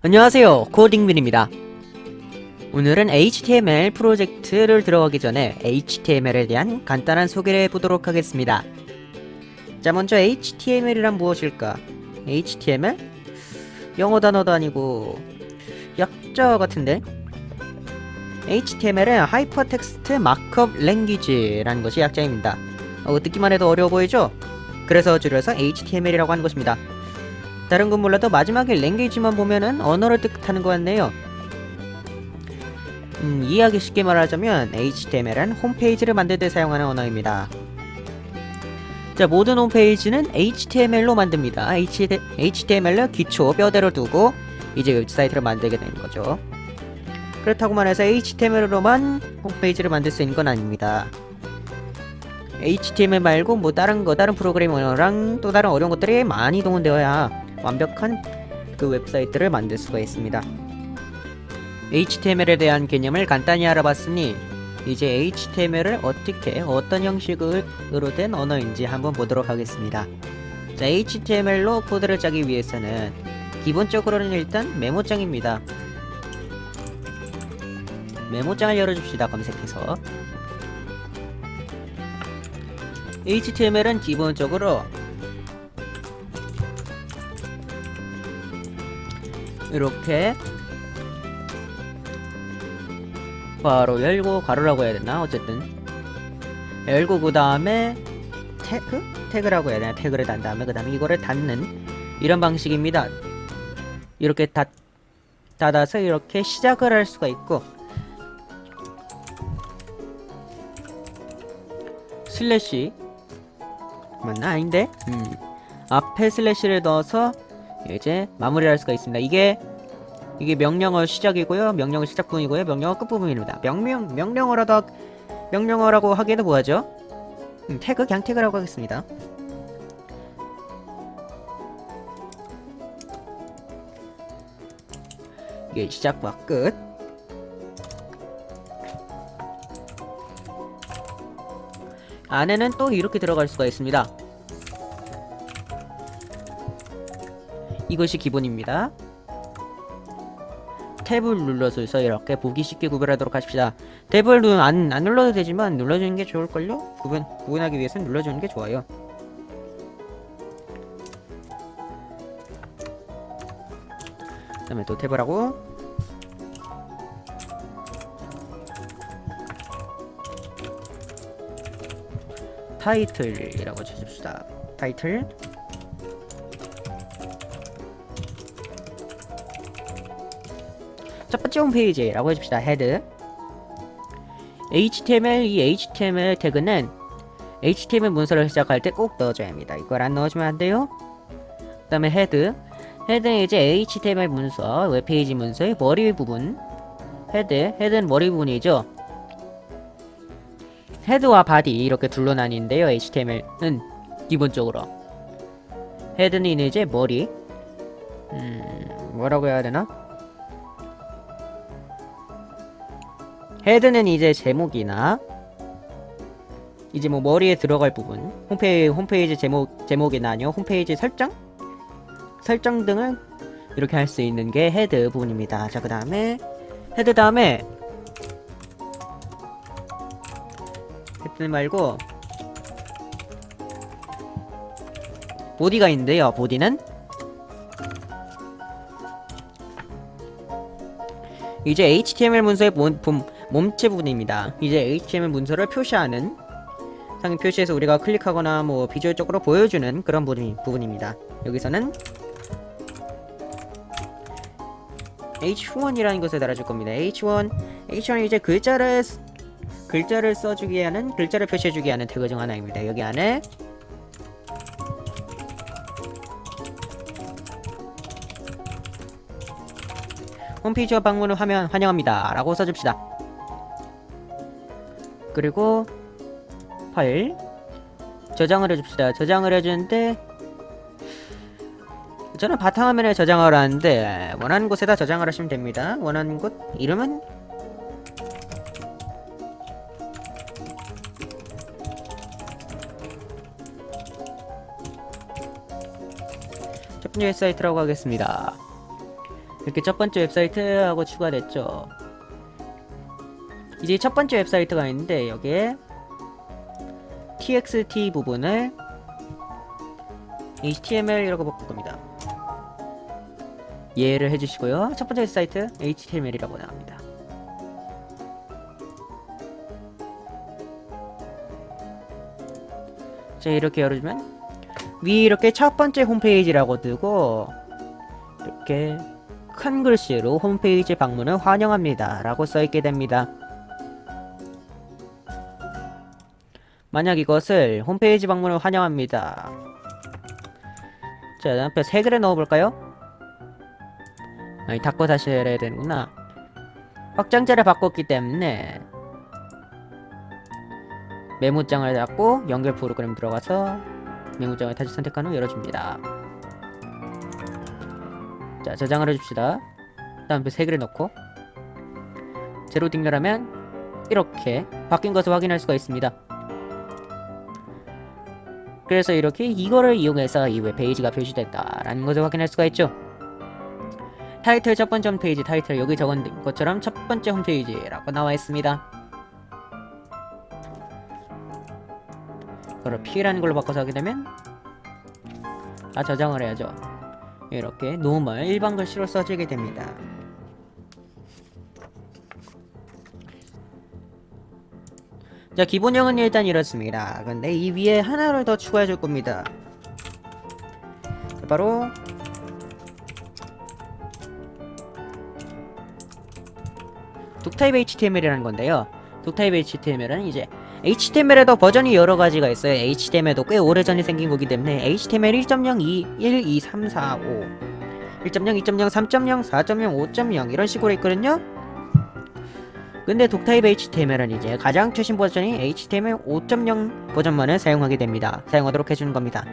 안녕하세요, 코딩민입니다. 오늘은 HTML 프로젝트를 들어가기 전에 HTML에 대한 간단한 소개를 해보도록 하겠습니다. 자, 먼저 HTML이란 무엇일까? HTML? 영어 단어도 아니고 약자 같은데? HTML은 하이퍼텍스트 마크업 랭귀지라는 것이 약자입니다. 듣기만 해도 어려워 보이죠? 그래서 줄여서 HTML이라고 하는 것입니다. 다른 건 몰라도 마지막에 랭귀지만 보면은 언어를 뜻하는 것 같네요. 이해하기 쉽게 말하자면 HTML은 홈페이지를 만들 때 사용하는 언어입니다. 자, 모든 홈페이지는 HTML로 만듭니다. HTML을 기초 뼈대로 두고 이제 웹사이트를 만들게 되는 거죠. 그렇다고만 해서 HTML로만 홈페이지를 만들 수 있는 건 아닙니다. HTML 말고 뭐 다른 프로그래밍 언어랑 또 다른 어려운 것들이 많이 동원되어야 완벽한 그 웹사이트를 만들 수가 있습니다. HTML에 대한 개념을 간단히 알아봤으니 이제 HTML을 어떤 형식으로 된 언어인지 한번 보도록 하겠습니다. 자, HTML로 코드를 짜기 위해서는 기본적으로는 일단 메모장입니다. 메모장을 열어줍시다. 검색해서 HTML은 기본적으로 이렇게 바로 열고 가로라고 해야 되나? 어쨌든 열고 그 다음에 태그라고 해야 되나? 태그를 단 다음에 그 다음에 이거를 닫는 이런 방식입니다. 이렇게 닫아서 이렇게 시작을 할 수가 있고 슬래시 맞나? 아닌데? 앞에 슬래시를 넣어서 이제 마무리를 할 수가 있습니다. 이게 명령어 시작이고요. 명령어 시작 부분이고요. 명령어 끝 부분입니다. 명령어라고 하기에도 뭐하죠? 그냥 태그라고 하겠습니다. 이게 시작과 끝. 안에는 또 이렇게 들어갈 수가 있습니다. 이것이 기본입니다. 탭을 눌러서 이렇게 보기 쉽게 구별하도록 하십시다. 탭을 안 눌러도 되지만 눌러주는 게 좋을걸요? 구분하기 위해서는 눌러주는 게 좋아요. 그 다음에 또 탭을 하고 타이틀이라고 쳐줍시다. 타이틀. 첫 번째 홈페이지라고 해줍시다. 헤드. 이 HTML 태그는 HTML 문서를 시작할 때 꼭 넣어줘야 합니다. 이걸 안 넣어주면 안 돼요. 그 다음에 헤드는 이제 HTML 문서, 웹페이지 문서의 머리 부분. 헤드는 머리 부분이죠. 헤드와 바디 이렇게 둘로 나뉘는데요. HTML은 기본적으로 헤드는 이제 머리. 뭐라고 해야 되나? 헤드는 이제 제목이나 이제 뭐 머리에 들어갈 부분, 홈페이지 제목이나 아니요 홈페이지 설정 등을 이렇게 할 수 있는 게 헤드 부분입니다. 자, 그 다음에 헤드 말고 보디가 있는데요. 보디는 이제 HTML 문서의 몸체 부분입니다. 이제 HTML 문서를 표시하는 상위 표시에서 우리가 클릭하거나 뭐 비주얼적으로 보여주는 그런 부분입니다. 여기서는 H1이라는 것을 달아줄 겁니다. H1이 이제 글자를 써주게 하는, 글자를 표시해주게 하는 태그 중 하나입니다. 여기 안에 홈페이지와 방문을 환영합니다 라고 써줍시다. 그리고 파일 저장을 해줍시다. 저장을 해주는데 저는 바탕화면에 저장을 하는데 원하는 곳에다 저장을 하시면 됩니다. 원하는 곳 이름은 첫 번째 사이트라고 하겠습니다. 이렇게 첫 번째 웹사이트하고 추가됐죠. 이제 첫 번째 웹사이트가 있는데 여기에 txt 부분을 html이라고 바꿀 겁니다. 이해를 해주시고요. 첫 번째 사이트 html이라고 나옵니다. 자, 이렇게 열어주면 위에 이렇게 첫 번째 홈페이지라고 뜨고 이렇게 큰 글씨로 홈페이지 방문을 환영합니다 라고 써있게 됩니다. 만약 이것을 홈페이지 방문을 환영합니다. 자, 앞에 세 글에 넣어볼까요? 아니, 닫고 다시 해야 되는구나. 확장자를 바꿨기 때문에 메모장을 닫고 연결 프로그램 들어가서 메모장을 다시 선택한 후 열어줍니다. 자, 저장을 해줍시다. 다음에 세 글을 넣고 제로 딩렬하면 이렇게 바뀐 것을 확인할 수가 있습니다. 그래서 이렇게 이거를 이용해서 이 웹페이지가 표시됐다라는 것을 확인할 수가 있죠. 타이틀 첫 번째 홈페이지 타이틀 여기 적은 것처럼 첫 번째 홈페이지라고 나와 있습니다. 그걸 P라는 걸로 바꿔서 하게 되면 저장을 해야죠. 이렇게 노멀 일반 글씨로 써지게 됩니다. 자, 기본형은 일단 이렇습니다. 근데 이 위에 하나를 더 추가해 줄 겁니다. 자, 바로 독타입 HTML이라는 건데요. 독타입 HTML은 이제 HTML에도 버전이 여러 가지가 있어요. HTML도 꽤 오래전에 생긴 거기 때문에 HTML 1.0, 2, 1, 2, 3, 4, 5 1.0, 2.0, 3.0, 4.0, 5.0 이런 식으로 있거든요. 근데 독타입 HTML은 이제 가장 최신 버전이 HTML 5.0 버전만을 사용하게 됩니다. 사용하도록 해주는 겁니다.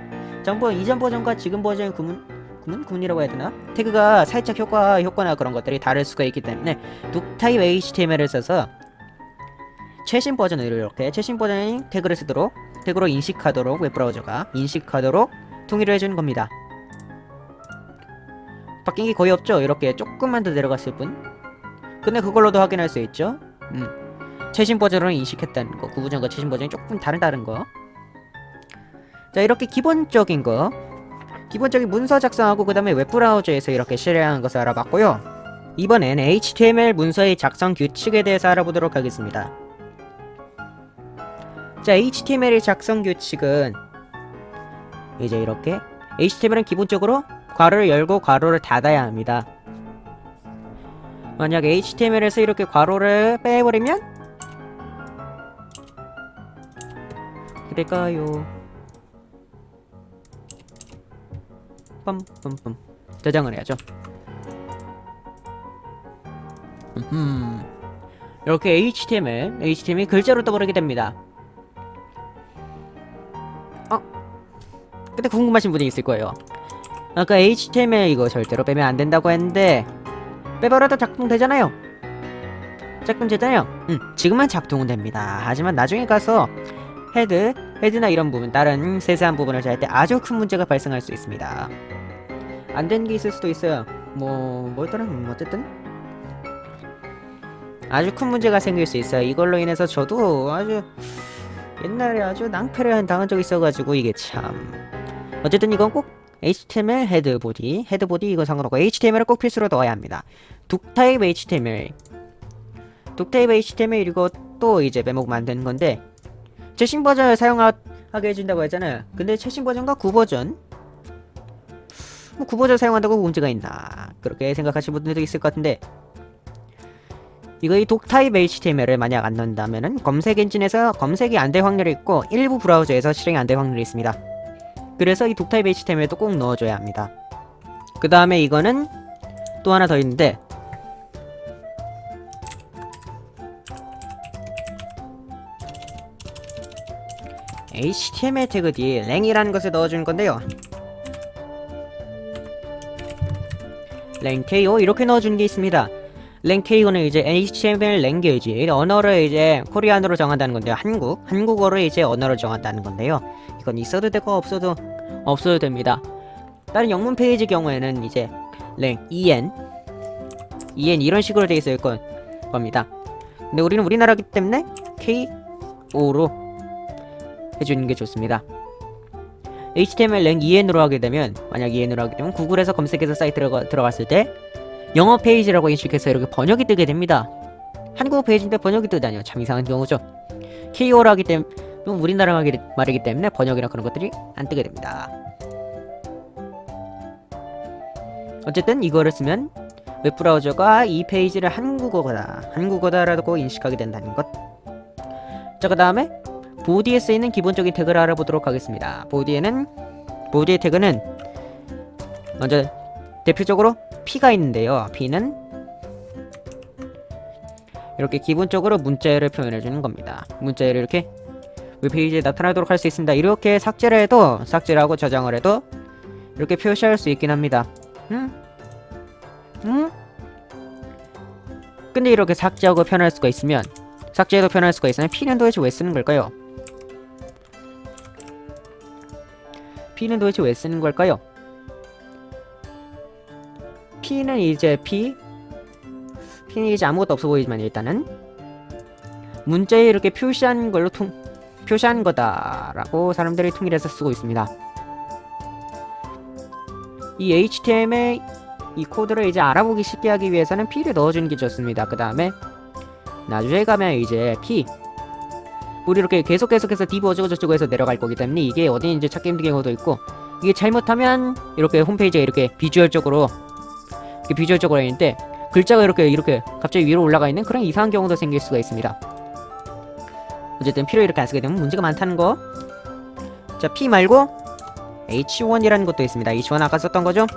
정보 이전 버전과 지금 버전의 구문이라고 해야 되나? 태그가 살짝 효과나 그런 것들이 다를 수가 있기 때문에 독타입 HTML을 써서 최신 버전을 이렇게 최신 버전의 태그를 쓰도록 태그로 인식하도록 웹브라우저가 인식하도록 통일을 해주는 겁니다. 바뀐 게 거의 없죠? 이렇게 조금만 더 내려갔을 뿐. 근데 그걸로도 확인할 수 있죠. 최신 버전으로 인식했다는 거, 구부전과 최신 버전이 조금 다른 거. 자, 이렇게 기본적인 문서 작성하고 그 다음에 웹브라우저에서 이렇게 실행하는 것을 알아봤고요. 이번엔 HTML 문서의 작성 규칙에 대해서 알아보도록 하겠습니다. 자, HTML의 작성 규칙은 이제 이렇게 HTML은 기본적으로 괄호를 열고 괄호를 닫아야 합니다. 만약 HTML에서 이렇게 괄호를 빼버리면 어떻게 될까요? 빰빰빰 저장을 해야죠. 이렇게 HTML이 글자로 떠버리게 됩니다. 근데 궁금하신 분이 있을 거예요. 아까 HTML 이거 절대로 빼면 안 된다고 했는데 빼버려도 작동되잖아요. 지금은 작동은 됩니다. 하지만 나중에 가서 헤드나 이런 부분, 다른 세세한 부분을 잘 때 아주 큰 문제가 발생할 수 있습니다. 안 되는 게 있을 수도 있어요. 뭐였더라? 어쨌든 아주 큰 문제가 생길 수 있어요. 이걸로 인해서 저도 옛날에 아주 낭패를 당한 적이 있어가지고 이게 참. 어쨌든 이건 꼭 HTML 헤드보디 이거 상관없고 HTML을 꼭 필수로 넣어야 합니다. 독타입 HTML 이것도 이제 메모 만드는 건데 최신 버전을 사용하게 해준다고 했잖아요. 근데 최신 버전과 구버전 9버전 사용한다고 문제가 있나 그렇게 생각하시는 분들도 있을 것 같은데 이거 이 독타입 HTML을 만약 안 넣는다면은 검색 엔진에서 검색이 안 될 확률이 있고 일부 브라우저에서 실행이 안 될 확률이 있습니다. 그래서 이 독타입 HTML도 꼭 넣어줘야 합니다. 그 다음에 이거는 또 하나 더 있는데 HTML 태그 뒤에 랭이라는 것을 넣어주는 건데요. 랭KO 이렇게 넣어주는 게 있습니다. 랭KO는 이제 HTML 랭귀지 언어를 이제 코리안으로 정한다는 건데요. 한국어를 이제 언어로 정한다는 건데요. 이건 있어도 되고 없어도 됩니다. 다른 영문 페이지 경우에는 이제 랭 EN EN 이런 식으로 돼 있을 겁니다. 근데 우리는 우리나라기 때문에 KO로 해주는 게 좋습니다. HTML 랭 EN으로 하게 되면, 만약 EN으로 하게 되면 구글에서 검색해서 사이트로 들어갔을 때 영어 페이지라고 인식해서 이렇게 번역이 뜨게 됩니다. 한국어 페이지인데 번역이 뜨다니요. 참 이상한 경우죠. KO로 하기 때문에 우리나라 말이기 때문에 번역이나 그런 것들이 안 뜨게 됩니다. 어쨌든 이거를 쓰면 웹브라우저가 이 페이지를 한국어다라고 인식하게 된다는 것. 자, 그 다음에 보디에 쓰이는 기본적인 태그를 알아보도록 하겠습니다. 보디의 태그는 먼저 대표적으로 P가 있는데요. P는 이렇게 기본적으로 문자열을 표현해주는 겁니다. 문자열을 이렇게 웹페이지에 나타나도록 할 수 있습니다. 이렇게 삭제를 하고 저장을 해도 이렇게 표시할 수 있긴 합니다. 근데 이렇게 삭제해도 표현할 수가 있으면 P는 도대체 왜 쓰는 걸까요? P는 도대체 왜 쓰는 걸까요? P는 이제 P는 이제 아무것도 없어 보이지만 일단은 문자에 이렇게 표시한 거다라고 사람들이 통일해서 쓰고 있습니다. 이 HTML 이 코드를 이제 알아보기 쉽게 하기 위해서는 P를 넣어주는 게 좋습니다. 그 다음에 나중에 가면 이제 우리 이렇게 계속해서 div 어쩌고저쩌고 해서 내려갈 거기 때문에 이게 어디인지 찾기 힘든 경우도 있고, 이게 잘못하면 이렇게 홈페이지가 이렇게 비주얼적으로 있는데 글자가 이렇게 갑자기 위로 올라가 있는 그런 이상한 경우도 생길 수가 있습니다. 어쨌든 P를 이렇게 안 쓰게 되면 문제가 많다는 거. 자, P 말고 H1이라는 것도 있습니다. H1 아까 썼던 거죠?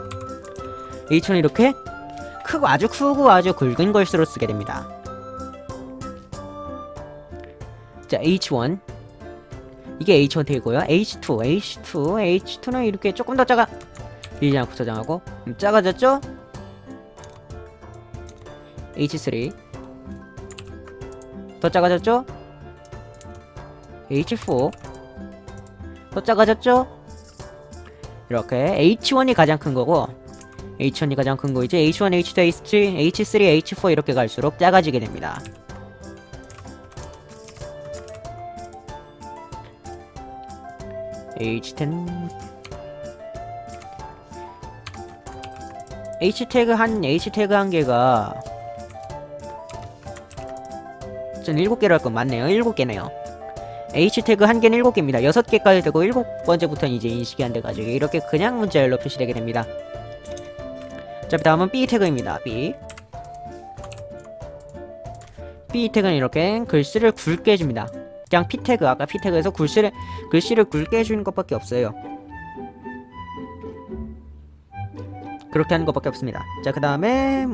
H1은 이렇게 아주 크고 아주 굵은 글씨로 쓰게 됩니다. 자, H1 이게 H1 태그고요. H2는 이렇게 조금 더 밀지 않고 저장하고 작아졌죠? H3 더 작아졌죠? H4 더 작아졌죠? 이렇게 H1이 가장 큰 거고, H1이 가장 큰 거 이제 H1, H2, H3, H3, H4 이렇게 갈수록 작아지게 됩니다. H10 H태그 한 개가 전 7개로 할 건 맞네요. 7개네요. H태그 한 개는 7개입니다. 6개까지 되고 7번째부터는 이제 인식이 안 돼가지고 이렇게 그냥 문자열로 표시되게 됩니다. 자, 다음은 B 태그입니다. B 태그는 이렇게 글씨를 굵게 해줍니다. 그냥 P 태그, 아까 P 태그에서 글씨를 굵게 해주는 것밖에 없어요. 그렇게 하는 것밖에 없습니다. 자, 그 다음에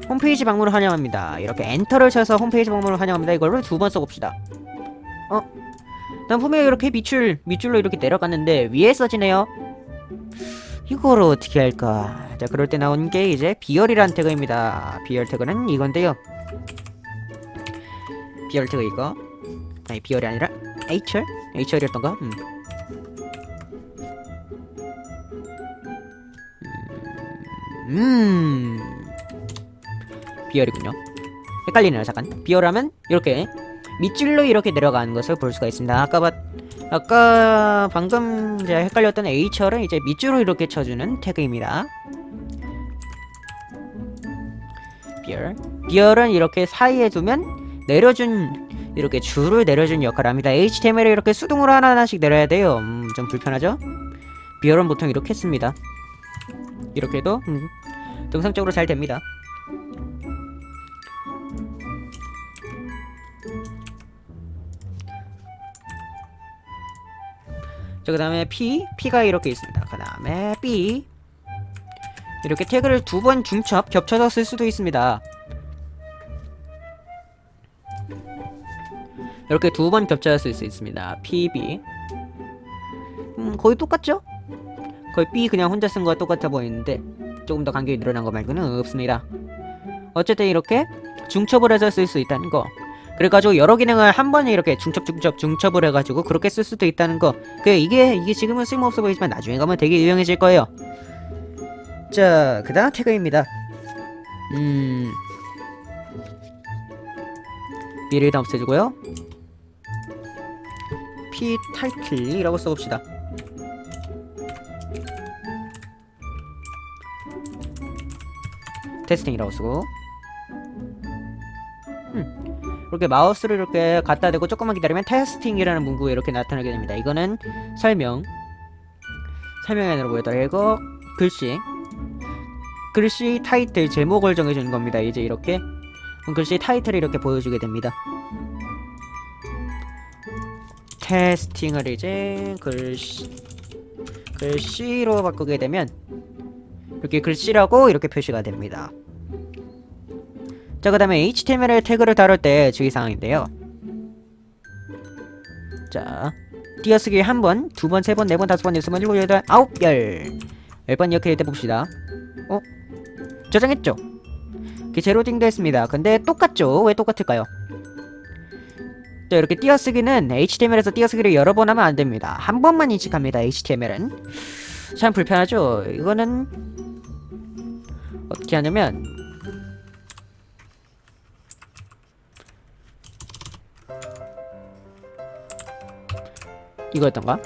홈페이지 방문을 환영합니다. 이렇게 엔터를 쳐서 홈페이지 방문을 환영합니다. 이걸 2번 써봅시다. 난 분명히 이렇게 밑줄로 이렇게 내려갔는데 위에 써지네요. 이걸 어떻게 할까? 자, 그럴 때 나온 게 이제 비열이라는 태그입니다. 비열 태그는 이건데요. 비열 태그 이거. 아니, 비열이 아니라 HR이었던가? 비열이군요. 헷갈리네요. 잠깐. 비열하면 이렇게 밑줄로 이렇게 내려가는 것을 볼 수가 있습니다. 아까 방금 제가 헷갈렸던 HR은 이제 밑줄로 이렇게 쳐주는 태그입니다. 비열은 이렇게 사이에 두면 이렇게 줄을 내려준 역할을 합니다. HTML을 이렇게 수동으로 하나하나씩 내려야 돼요. 좀 불편하죠? 비열은 보통 이렇게 씁니다. 이렇게 해도 정상적으로 잘 됩니다. 자, 그 다음에 P가 이렇게 있습니다. 그 다음에 B 이렇게 태그를 2번 겹쳐서 쓸 수도 있습니다. 이렇게 2번 겹쳐서 쓸 수 있습니다. PB 거의 똑같죠? 거의 B 그냥 혼자 쓴 거와 똑같아 보이는데 조금 더 간격이 늘어난 거 말고는 없습니다. 어쨌든 이렇게 중첩을 해서 쓸 수 있다는 거. 그래가지고 여러 기능을 한 번에 이렇게 중첩을 해가지고 그렇게 쓸 수도 있다는 거. 이게 지금은 쓸모없어 보이지만 나중에 가면 되게 유용해질 거예요. 자, 그 다음 태그입니다. 미를 일단 없애주고요. p 타이틀이라고 써봅시다. 테스팅이라고 쓰고. 이렇게 마우스를 이렇게 갖다 대고 조금만 기다리면 테스팅이라는 문구가 이렇게 나타나게 됩니다. 이거는 설명이 아니라 뭐였더라, 이거 글씨 타이틀 제목을 정해주는 겁니다. 이제 이렇게 글씨 타이틀을 이렇게 보여주게 됩니다. 테스팅을 이제 글씨로 바꾸게 되면 이렇게 글씨라고 이렇게 표시가 됩니다. 자, 그 다음에 HTML 태그를 다룰 때 주의사항인데요. 자, 띄어쓰기 1번, 2번, 3번, 4번, 5번, 6번, 7번, 8, 9, 10번 이렇게 해봅시다. 저장했죠? 이렇게 제로딩도 했습니다. 근데 똑같죠? 왜 똑같을까요? 자, 이렇게 띄어쓰기는 HTML에서 띄어쓰기를 여러 번 하면 안됩니다. 한 번만 인식합니다. HTML은 참 불편하죠? 이거는 어떻게 하냐면 이거였던가?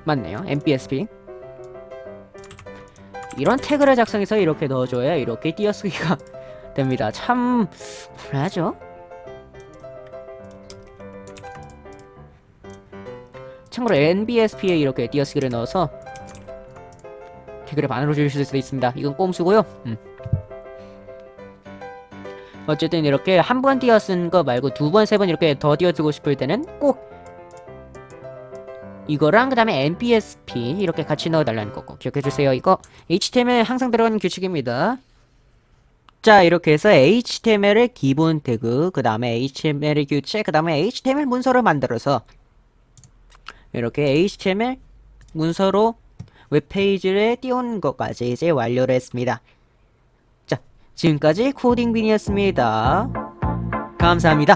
맞네요. MPSP 이런 태그를 작성해서 이렇게 넣어줘야 이렇게 띄어쓰기가 됩니다. 참 불안하죠? 참고로 NBSP에 이렇게 띄어쓰기를 넣어서 태그를 반으로 줄일 수도 있습니다. 이건 꼼수고요. 어쨌든 이렇게 한 번 띄어쓴 거 말고 2번, 3번 이렇게 더 띄어쓰고 싶을 때는 꼭 이거랑 그 다음에 NBSP 이렇게 같이 넣어달라는 거고 기억해주세요. 이거 HTML 항상 들어가는 규칙입니다. 자, 이렇게 해서 HTML의 기본 태그, 그 다음에 HTML의 규칙, 그 다음에 HTML 문서를 만들어서 이렇게 HTML 문서로 웹페이지를 띄우는 것까지 이제 완료를 했습니다. 자, 지금까지 코딩빈이었습니다. 감사합니다.